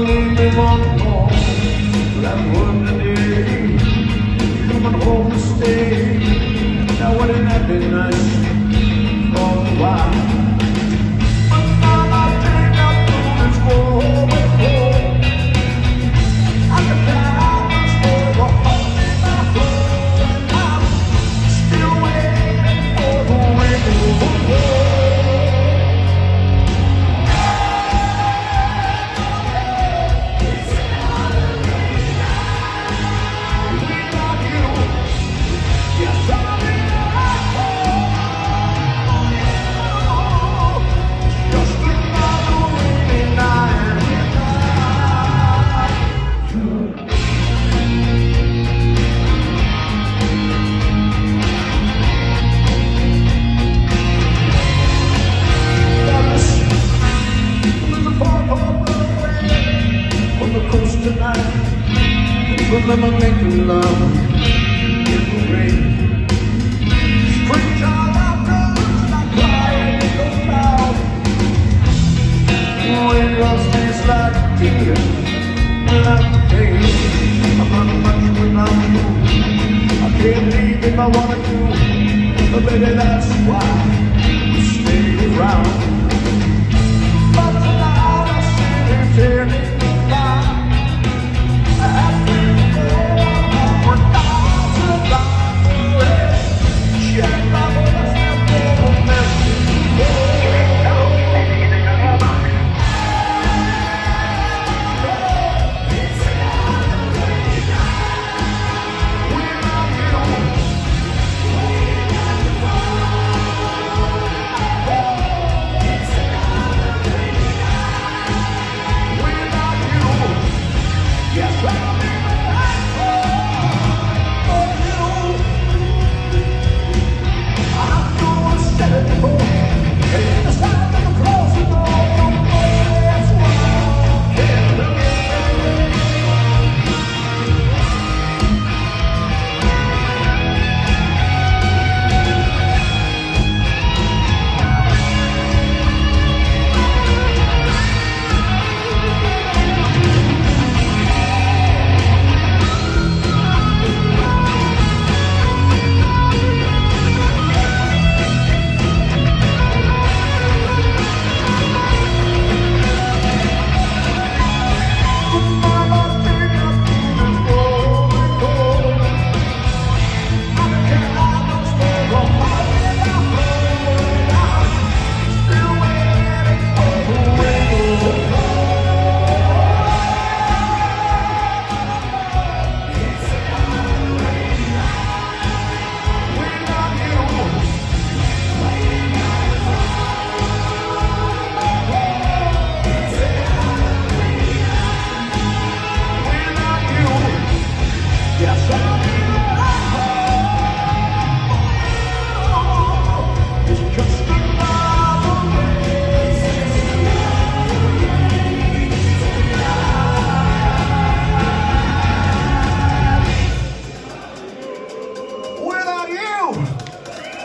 leave me once more. That was the day you coming home to stay. Now wouldn't that be nice for a while? But now I think I'm through this world before. I can die much more, hold in my heart, and I'm still waiting for the rainbow. Remember making love in the rain. Screams all after like crying in the cloud. Raindrops taste like tears without pain. I'm not much without you. I can't leave if I wanted to, but baby, that's why I stay around.